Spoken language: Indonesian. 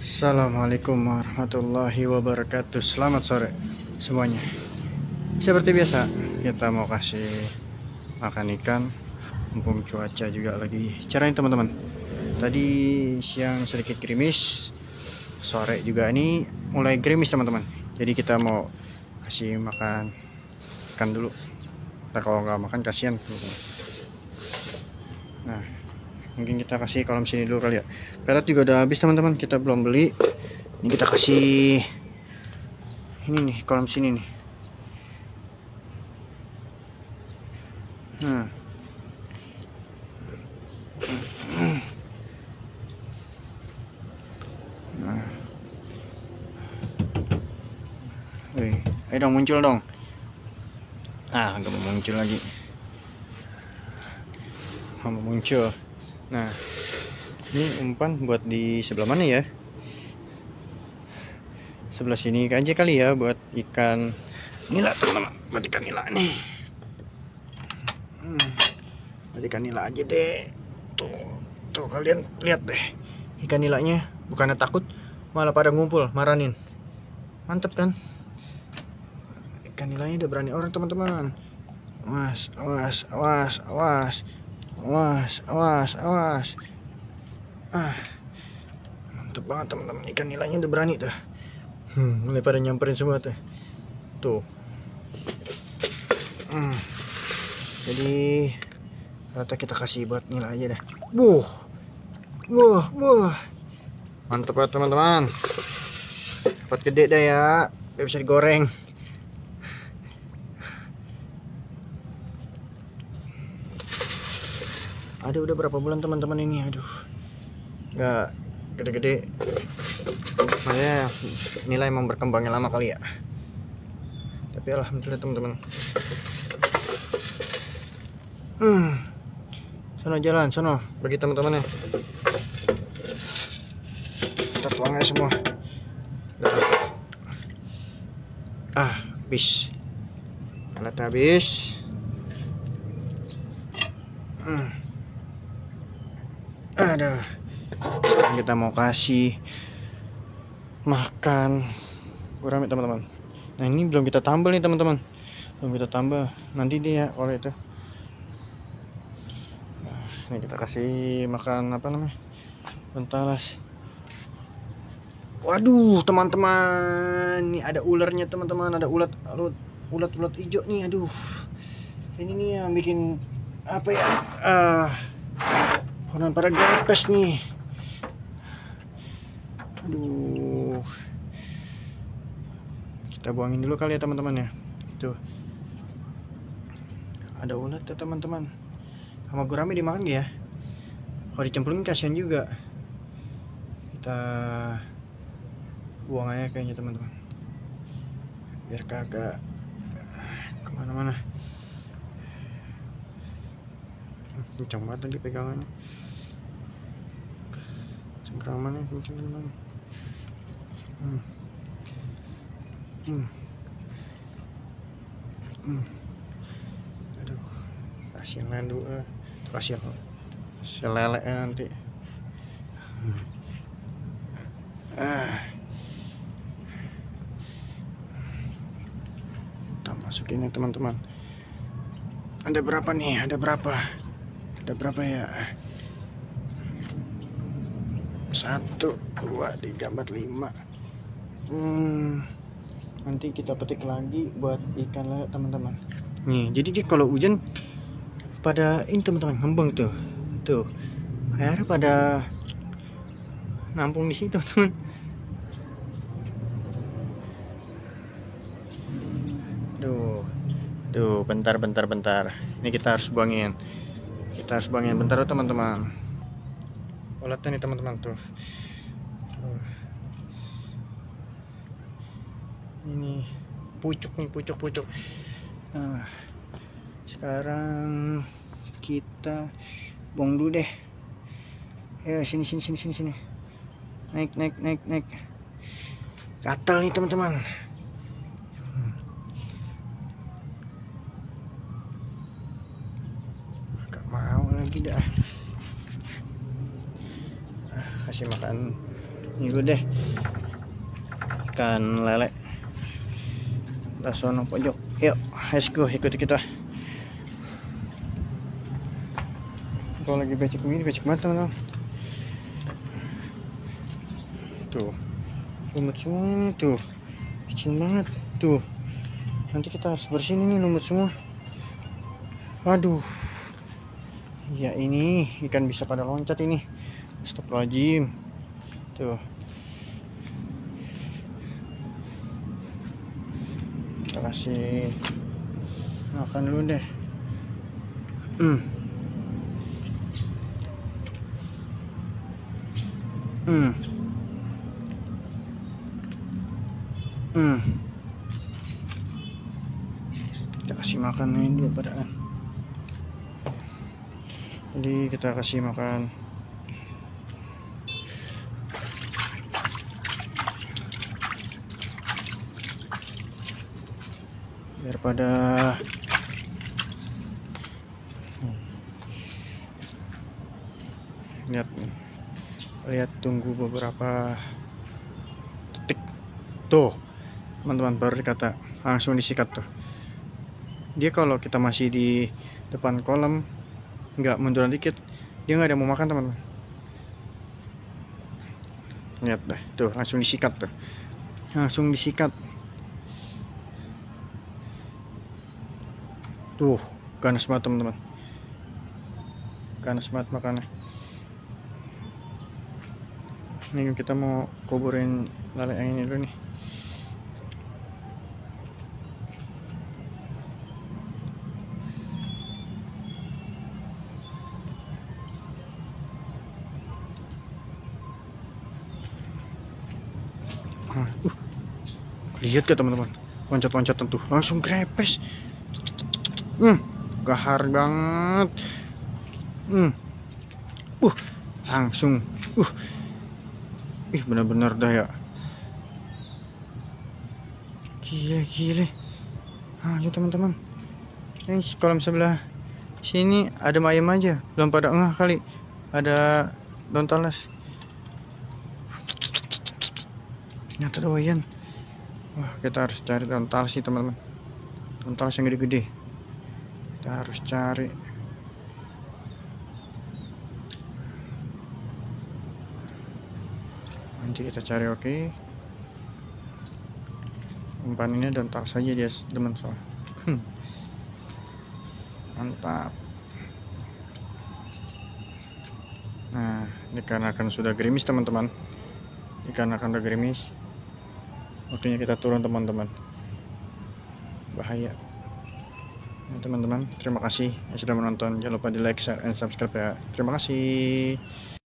Assalamualaikum warahmatullahi wabarakatuh. Selamat sore semuanya. Seperti biasa, kita mau kasih makan ikan. Mumpung cuaca juga lagi cerah teman-teman. Tadi siang sedikit gerimis, sore juga ini mulai gerimis teman-teman. Jadi kita mau kasih makan ikan dulu. Nah, kalau nggak makan kasihan teman-teman. Nah, mungkin kita kasih kolam sini dulu kali ya. Pelet juga udah habis teman-teman, kita belum beli. Ini kita kasih ini nih, kolam sini nih. Nah, nah. Wih, ayo dong muncul dong. Ah, nggak mau muncul lagi. Nggak mau muncul. Nah, ini umpan buat di sebelah mana ya? Sebelah sini aja kali ya, buat ikan nila teman-teman. Buat ikan nila nih. Buat ikan nila aja deh. Tuh kalian lihat deh. Ikan nilanya bukannya takut, malah pada ngumpul maranin. Mantep kan? Ikan nilainya udah berani orang teman-teman. Awas, awas, awas, awas, awas, awas, awas. Mantep banget teman-teman, ikan nilainya udah berani tuh. Mulai pada nyamperin semua tuh. Tuh. Jadi rata kita kasih buat nila aja dah. Buh. Mantep banget teman-teman. Dapat gede dah ya, biar bisa digoreng. Aduh, udah berapa bulan teman-teman ini, aduh, nggak gede-gede. Makanya nilai emang berkembangnya lama kali ya. Tapi alhamdulillah teman-teman. Sono jalan, sono bagi teman-temannya. Kita tuang aja semua. Habis. Alat habis. Aduh. Kita mau kasih makan gurame teman-teman. Nah, ini belum kita tambah nih teman-teman. Belum kita tambah. Nanti dia kalau itu. Nah, ini kita kasih makan apa namanya? Bentalas. Waduh, teman-teman. Ini ada ularnya teman-teman, ada ulat hijau nih. Aduh. Ini nih yang bikin apa ya? Orang pada gempes nih. Aduh. Kita buangin dulu kali ya teman-teman ya. Tuh. Ada ulat ya teman-teman. Sama gurame dimakan gak ya? Kalau dicemplungin kasihan juga. Kita buang aja kayaknya teman-teman. Biar kagak kemana-mana. Kencang banget tadi pegangannya. Cengkramannya kencang banget. Aduh, kasihan landu, kasihan selelek nanti. Kita masukin ya teman-teman. Ada berapa nih? Ada berapa ya? 1, 2, 3, 4, 5. Nanti kita petik lagi buat ikan lele teman-teman. Nih, jadi kalau hujan pada ini teman-teman ngembang tuh. Air pada nampung di situ teman. Tuh, bentar. Ini kita harus buangin. Bentar teman-teman. Ulatnya nih teman-teman tuh. Ini pucuk. Nah, sekarang kita buang dulu deh. Sini. Naik. Gatal nih teman-teman. Gak mau lagi dah. Kasih makan Ini dulu deh, ikan lele udah sono pojok. Yuk, let's go, ikuti kita. Kalau lagi becek begini, becek banget teman-teman. Tuh, lumut semua tuh, licin banget tuh. Nanti kita harus bersihin ini lumut semua. Waduh, ya ini ikan bisa pada loncat ini. Astagfirullahaladzim. Tuh, kita kasih makan dulu deh. Kita kasih makan ini dulu pada. Jadi kita kasih makan. Biar pada lihat tunggu beberapa detik. Tuh teman-teman, baru dikata langsung disikat tuh. Dia kalau kita masih di depan kolam nggak munduran dikit, dia nggak ada mau makan teman-teman. Lihat dah tuh, langsung disikat tuh, langsung disikat tuh. Ganas banget teman-teman, ganas banget makannya. Ini kita mau kuburin lele yang ini dulu nih. Lihat ya teman-teman, loncat-loncatan tuh, langsung grepes. Gahar banget. Langsung. Ih, benar-benar dah ya. Gile. Lanjut teman-teman. Ini kolam sebelah sini ada ayam aja, belum pada ngeh kali. Ada daun talas. Ternyata doyan. Wah, kita harus cari daun talas sih teman-teman. Daun talas yang gede-gede. Kita harus cari. Nanti kita cari, oke. Umpan ini daun talas saja dia teman soal. Mantap. Nah, dikarenakan sudah gerimis teman-teman, dikarenakan sudah gerimis, waktunya kita turun teman-teman. Bahaya. Nah, teman-teman, terima kasih yang sudah menonton. Jangan lupa di like, share, and subscribe ya. Terima kasih.